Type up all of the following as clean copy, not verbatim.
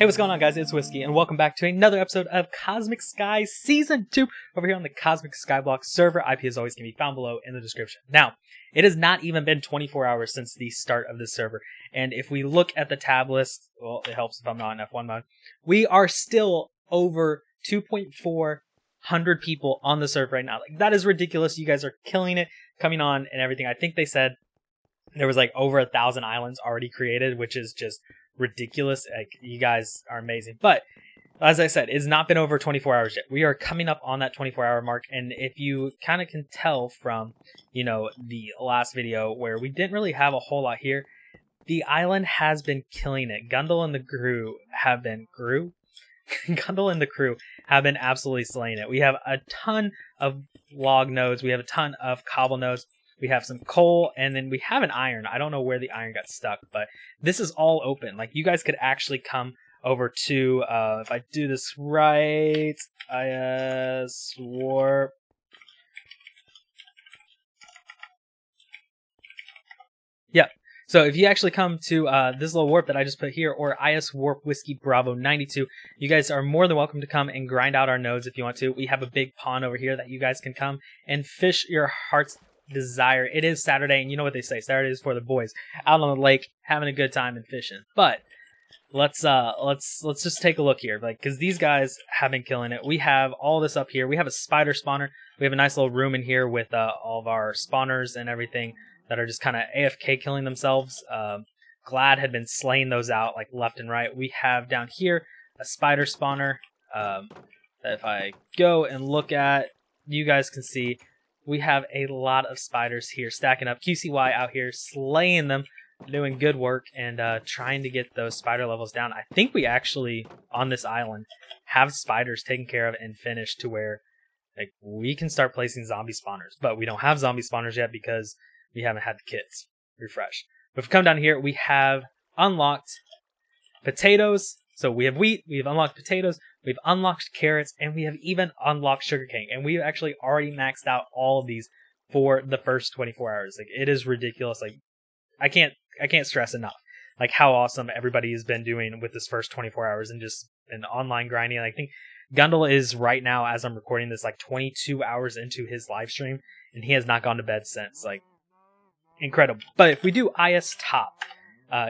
Hey, what's going on, guys? It's Whiskey, and welcome back to another episode of Cosmic Sky Season 2 over here on the Cosmic Skyblock server. IP as always can be found below in the description. Now, it has not even been 24 hours since the start of this server, and if we look at the tab list, well, it helps if I'm not in F1 mode, we are still over 2,400 people on the server right now. Like, that is ridiculous. You guys are killing it, coming on and everything. I think they said there was like over 1,000 islands already created, which is just ridiculous. Like, you guys are amazing. But as I said, it's not been over 24 hours yet. We are coming up on that 24-hour mark, and if you kind of can tell from, you know, the last video where we didn't really have a whole lot here, the island has been killing it. Gundle and the crew have been absolutely slaying it. We have a ton of log nodes. We have a ton of cobble nodes. We have some coal, and then we have an iron. I don't know where the iron got stuck, but this is all open. Like, you guys could actually come over to, if I do this right, IS Warp. Yeah, so if you actually come to this little warp that I just put here, or IS Warp Whiskey Bravo 92, you guys are more than welcome to come and grind out our nodes if you want to. We have a big pond over here that you guys can come and fish your heart's desire. It is Saturday, and you know what they say, Saturday is for the boys out on the lake having a good time and fishing. But let's just take a look here, like, because these guys have been killing it. We have all this up here. We have a spider spawner. We have a nice little room in here with all of our spawners and everything that are just kind of AFK killing themselves. Glad had been slaying those out like left and right. We have down here a spider spawner that if I go and look at, you guys can see we have a lot of spiders here stacking up. QCY out here slaying them, doing good work, and trying to get those spider levels down. I think we actually, on this island, have spiders taken care of and finished to where, like, we can start placing zombie spawners. But we don't have zombie spawners yet because we haven't had the kits refresh. But if we come down here, we have unlocked potatoes. So we have wheat, we have unlocked potatoes, we've unlocked carrots, and we have even unlocked sugarcane. And we've actually already maxed out all of these for the first 24 hours. Like, it is ridiculous. Like, I can't stress enough, like, how awesome everybody has been doing with this first 24 hours and just an online grinding. I think Gundle is right now, as I'm recording this, like 22 hours into his live stream, and he has not gone to bed since. Like, incredible. But if we do IS Top,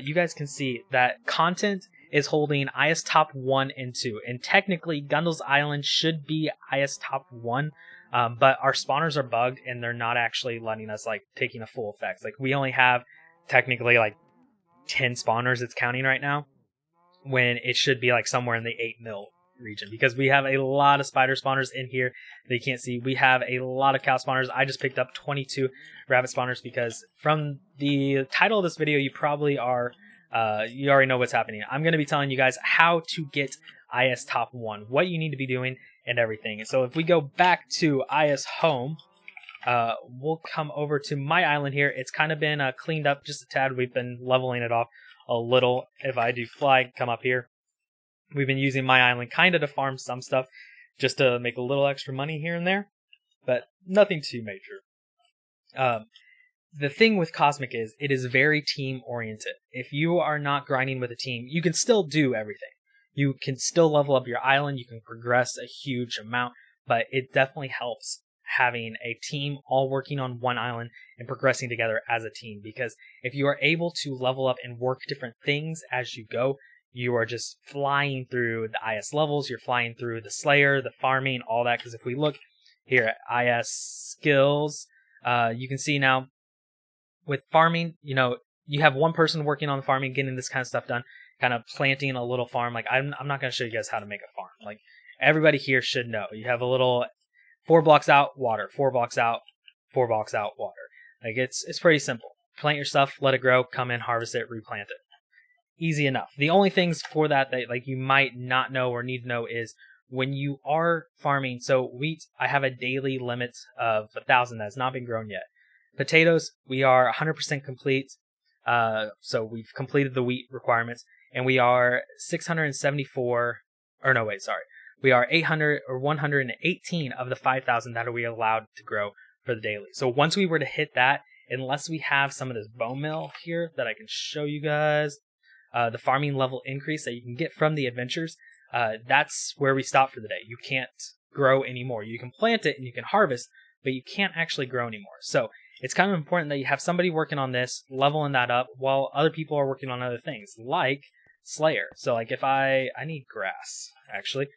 you guys can see that content is holding IS Top 1 and 2. And technically, Gundle's Island should be IS Top 1, but our spawners are bugged, and they're not actually letting us, like, taking a full effect. Like, we only have, technically, like, 10 spawners it's counting right now, when it should be, like, somewhere in the 8 mil region, because we have a lot of spider spawners in here that you can't see. We have a lot of cow spawners. I just picked up 22 rabbit spawners because from the title of this video, you probably are you already know what's happening. I'm going to be telling you guys how to get IS Top 1, what you need to be doing, and everything. So if we go back to IS Home, we'll come over to my island here. It's kind of been cleaned up just a tad. We've been leveling it off a little. If I do fly, come up here. We've been using my island kind of to farm some stuff, just to make a little extra money here and there, but nothing too major. The thing with Cosmic is, it is very team-oriented. If you are not grinding with a team, you can still do everything. You can still level up your island, you can progress a huge amount, but it definitely helps having a team all working on one island and progressing together as a team, because if you are able to level up and work different things as you go, you are just flying through the IS levels, you're flying through the Slayer, the farming, all that, because if we look here at IS skills, you can see now, with farming, you know, you have one person working on the farming, getting this kind of stuff done, kind of planting a little farm. Like, I'm not going to show you guys how to make a farm. Like, everybody here should know. You have a little 4 blocks out, water, 4 blocks out, 4 blocks out, water. Like, it's pretty simple. Plant your stuff, let it grow, come in, harvest it, replant it. Easy enough. The only things for that like you might not know or need to know is when you are farming. So wheat, I have a daily limit of 1,000 that has not been grown yet. Potatoes, we are 100% complete, so we've completed the wheat requirements, and we are 674, or no, wait, sorry. We are 800 or 118 of the 5,000 that are we allowed to grow for the daily. So once we were to hit that, unless we have some of this bone meal here that I can show you guys, the farming level increase that you can get from the adventures, that's where we stop for the day. You can't grow anymore. You can plant it and you can harvest, but you can't actually grow anymore. So it's kind of important that you have somebody working on this, leveling that up, while other people are working on other things, like Slayer. So like if I need grass, actually.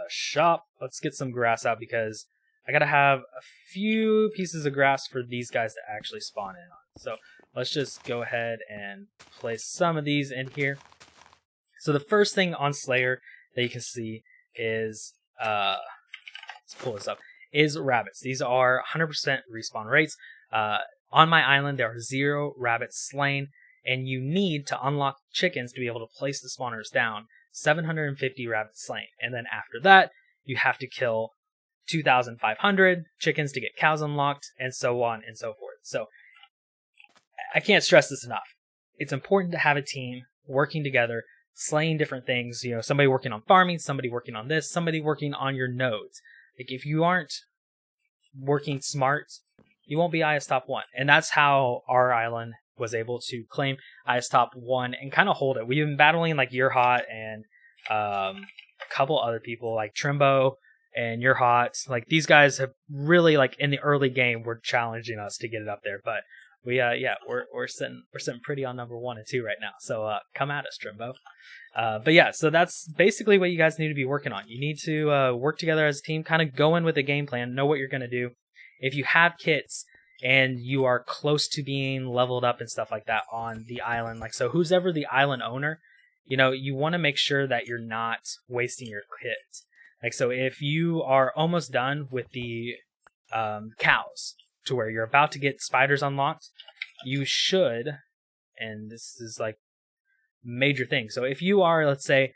Shop, let's get some grass out because I gotta have a few pieces of grass for these guys to actually spawn in on. So let's just go ahead and place some of these in here. So the first thing on Slayer that you can see is, let's pull this up, is rabbits. These are 100% respawn rates. On my island, there are 0 rabbits slain, and you need to unlock chickens to be able to place the spawners down. 750 rabbits slain, and then after that, you have to kill 2,500 chickens to get cows unlocked, and so on and so forth. So I can't stress this enough. It's important to have a team working together, slaying different things. You know, somebody working on farming, somebody working on this, somebody working on your nodes. Like if you aren't working smart, you won't be IS Top 1. And that's how our island was able to claim IS Top 1 and kind of hold it. We've been battling like You're Hot and a couple other people like Trimbo and You're Hot. Like these guys have really, like in the early game, were challenging us to get it up there. But we we're sitting pretty on number 1 and 2 right now. So come at us, Trimbo. But yeah, so that's basically what you guys need to be working on. You need to work together as a team, kind of go in with a game plan, know what you're going to do. If you have kits and you are close to being leveled up and stuff like that on the island, like so who's ever the island owner, you know, you want to make sure that you're not wasting your kits. Like so if you are almost done with the cows to where you're about to get spiders unlocked, you should, and this is like major thing. So if you are, let's say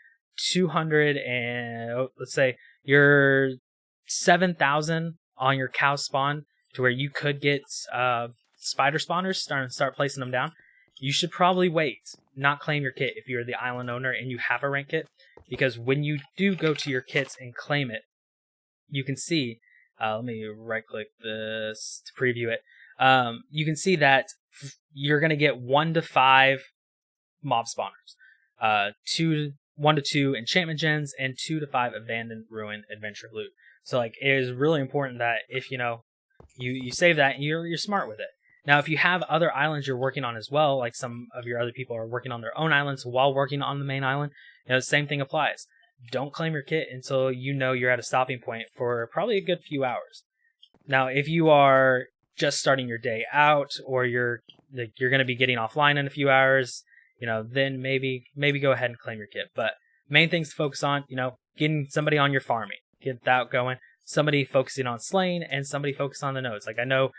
200 and let's say you're 7,000 on your cow spawn to where you could get spider spawners, start placing them down, you should probably wait, not claim your kit if you're the island owner and you have a rank kit, because when you do go to your kits and claim it, you can see, let me right click this to preview it, you can see that you're going to get 1 to 5 mob spawners, 1 to 2 enchantment gens, and 2 to 5 abandoned ruin adventure loot. So like it is really important that if you know you save that and you're smart with it. Now if you have other islands you're working on as well, like some of your other people are working on their own islands while working on the main island, you know, the same thing applies. Don't claim your kit until you know you're at a stopping point for probably a good few hours. Now if you are just starting your day out, or you're going to be getting offline in a few hours, you know, then maybe go ahead and claim your kit. But main things to focus on, you know, getting somebody on your farming, get that going, somebody focusing on slaying, and somebody focused on the nodes. Like I know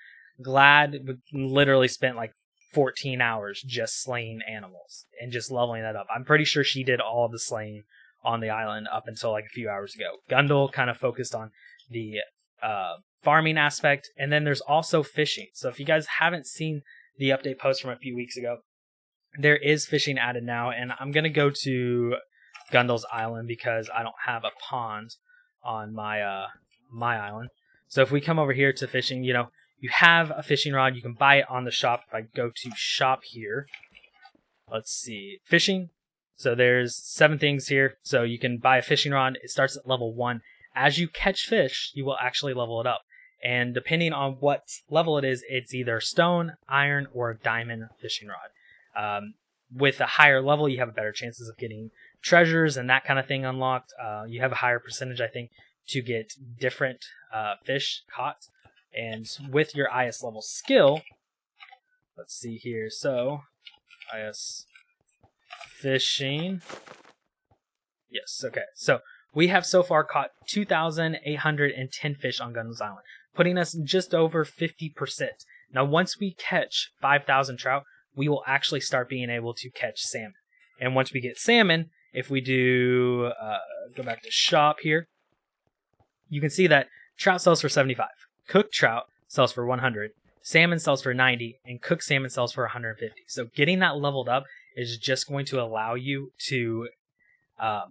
Glad literally spent like 14 hours just slaying animals and just leveling that up. I'm pretty sure she did all the slaying on the island up until like a few hours ago. Gundle kind of focused on the farming aspect, and then there's also fishing. So if you guys haven't seen the update post from a few weeks ago, there is fishing added now, and I'm going to go to Gundle's island because I don't have a pond on my my island. So if we come over here to fishing, you know, you have a fishing rod, you can buy it on the shop. If I go to shop here, let's see, fishing. So there's 7 things here. So you can buy a fishing rod. It starts at level 1. As you catch fish, you will actually level it up. And depending on what level it is, it's either stone, iron, or a diamond fishing rod. With a higher level, you have better chances of getting treasures and that kind of thing unlocked. You have a higher percentage, I think, to get different fish caught. And with your IS level skill, let's see here. So, IS fishing. Yes, okay. So, we have so far caught 2,810 fish on Gundle's Island, putting us just over 50%. Now, once we catch 5,000 trout, we will actually start being able to catch salmon. And once we get salmon, if we do, go back to shop here, you can see that trout sells for 75. Cooked trout sells for 100. Salmon sells for 90. And cooked salmon sells for 150. So getting that leveled up is just going to allow you to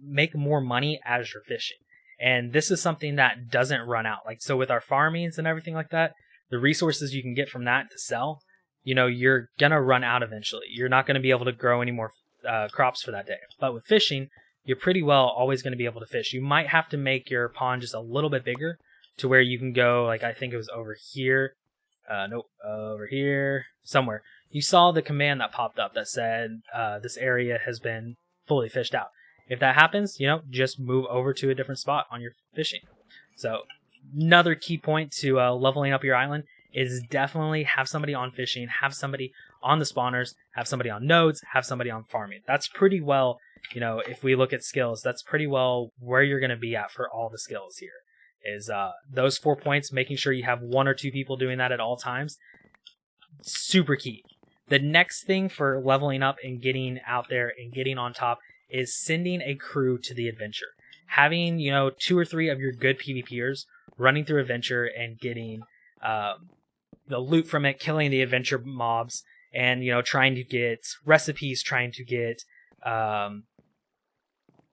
make more money as you're fishing. And this is something that doesn't run out. Like, so with our farmings and everything like that, the resources you can get from that to sell, you know, you're going to run out eventually. You're not going to be able to grow any more crops for that day. But with fishing, you're pretty well always going to be able to fish. You might have to make your pond just a little bit bigger to where you can go, like I think it was over here. Nope, over here, somewhere. You saw the command that popped up that said this area has been fully fished out. If that happens, just move over to a different spot on your fishing. So another key point to leveling up your island is definitely have somebody on fishing, have somebody on the spawners, have somebody on nodes, have somebody on farming. That's pretty well, if we look at skills, that's pretty well where you're going to be at for all the skills here. Is those 4 points, making sure you have 1 or 2 people doing that at all times, super key. The next thing for leveling up and getting out there and getting on top is sending a crew to the adventure. Having, 2 or 3 of your good PvPers running through adventure and getting the loot from it, killing the adventure mobs, and, trying to get recipes, trying to get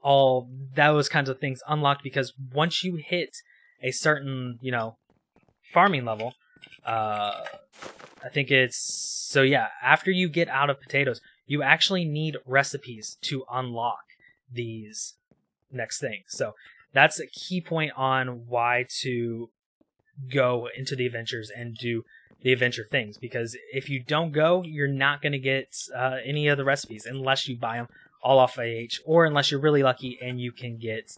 all those kinds of things unlocked, because once you hit a certain, farming level, I think it's, so yeah, after you get out of potatoes, you actually need recipes to unlock these next things. So that's a key point on why to go into the adventures and do the adventure things, because if you don't go, you're not going to get any of the recipes unless you buy them all off AH, or unless you're really lucky and you can get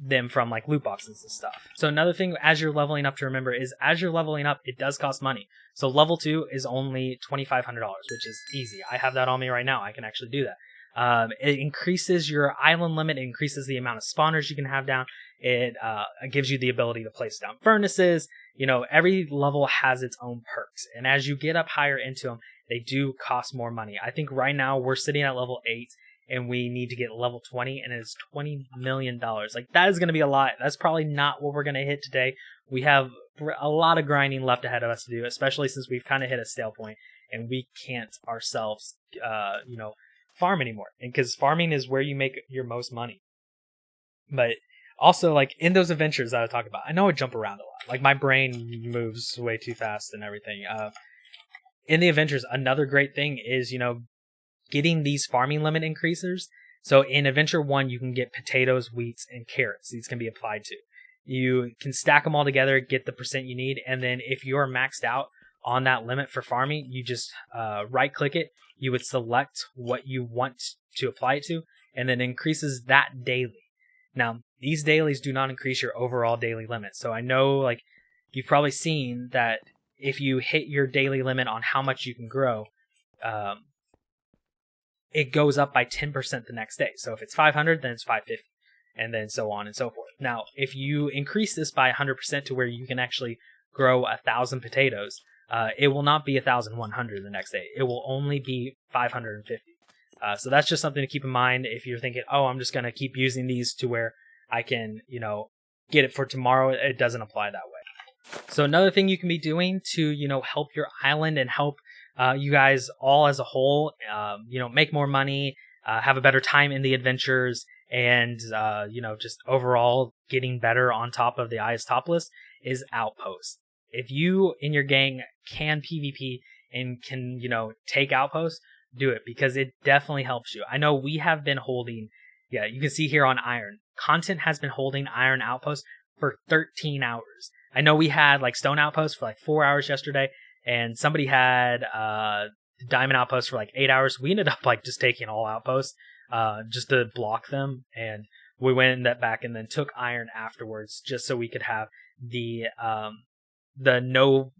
them from like loot boxes and stuff. So another thing as you're leveling up to remember is as you're leveling up, it does cost money. So level 2 is only $2,500, which is easy. I have that on me right now. I can actually do that. It increases your island limit. It increases the amount of spawners you can have down. It gives you the ability to place down furnaces. Every level has its own perks. And as you get up higher into them, they do cost more money. I think right now we're sitting at level 8 and we need to get level 20, and it's $20 million. Like, that is going to be a lot. That's probably not what we're going to hit today. We have a lot of grinding left ahead of us to do, especially since we've kind of hit a stale point and we can't ourselves, farm anymore. And because farming is where you make your most money. But also, like, in those adventures that I talk about, I know I jump around a lot. Like, my brain moves way too fast and everything. In the adventures, another great thing is, getting these farming limit increasers. So in Adventure 1, you can get potatoes, wheats, and carrots. These can be applied to. You can stack them all together, get the percent you need, and then if you're maxed out on that limit for farming, you just right-click it. You would select what you want to apply it to, and then increases that daily. Now, these dailies do not increase your overall daily limit. So I know, like, you've probably seen that if you hit your daily limit on how much you can grow, it goes up by 10% the next day. So if it's 500, then it's 550, and then so on and so forth. Now, if you increase this by 100% to where you can actually grow 1,000 potatoes, it will not be 1,100 the next day. It will only be 550. So that's just something to keep in mind if you're thinking, oh, I'm just going to keep using these to where I can, get it for tomorrow. It doesn't apply that way. So another thing you can be doing to, help your island and help you guys all as a whole, make more money, have a better time in the adventures, and, just overall getting better on top of the IS top list is Outposts. If you in your gang can PvP and can, take Outposts, do it, because it definitely helps you. I know we have been holding, you can see here on Iron, content has been holding Iron Outposts for 13 hours. I know we had like Stone Outposts for like 4 hours yesterday, and somebody had Diamond Outposts for like 8 hours. We ended up like just taking all Outposts just to block them, and we went back and then took Iron afterwards just so we could have the no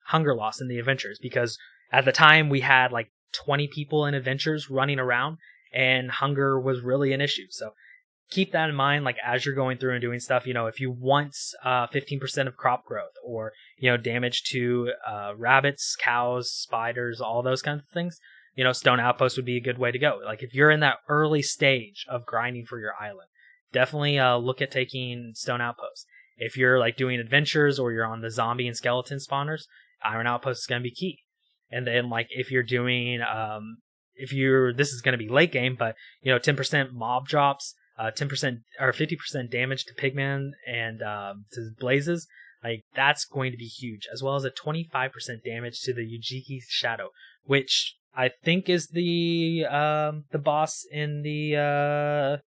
hunger loss in the adventures, because at the time we had like 20 people in adventures running around and hunger was really an issue. So keep that in mind, like, as you're going through and doing stuff. If you want 15% of crop growth, or damage to rabbits, cows, spiders, all those kinds of things, Stone Outpost would be a good way to go. Like, if you're in that early stage of grinding for your island, definitely look at taking Stone Outpost. If you're like doing adventures or you're on the zombie and skeleton spawners, Iron Outpost is going to be key. And then, like, if you're doing this is going to be late game, but 10% mob drops, 10% or 50% damage to pigmen and to blazes, like, that's going to be huge, as well as a 25% damage to the Ujiki Shadow, which I think is the boss in the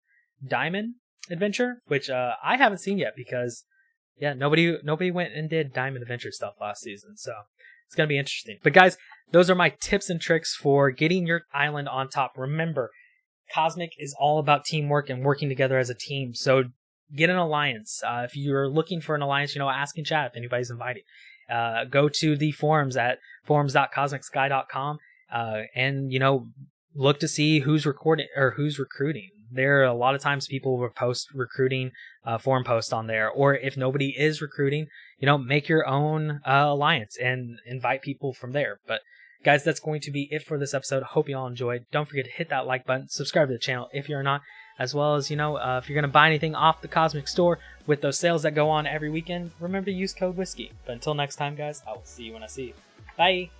Diamond adventure, which I haven't seen yet because nobody went and did Diamond Adventure stuff last season, so it's gonna be interesting. But guys, those are my tips and tricks for getting your island on top. Remember, Cosmic is all about teamwork and working together as a team. So get an alliance. If you're looking for an alliance, ask in chat if anybody's invited. Go to the forums at forums.cosmicsky.com and look to see who's recording or who's recruiting. There are a lot of times people will post recruiting forum posts on there, or if nobody is recruiting, make your own alliance and invite people from there. But guys, that's going to be it for this episode. Hope you all enjoyed. Don't forget to hit that like button, subscribe to the channel if you're not, as well as if you're going to buy anything off the Cosmic Store with those sales that go on every weekend, remember to use code whiskey. But until next time, guys, I will see you when I see you. Bye.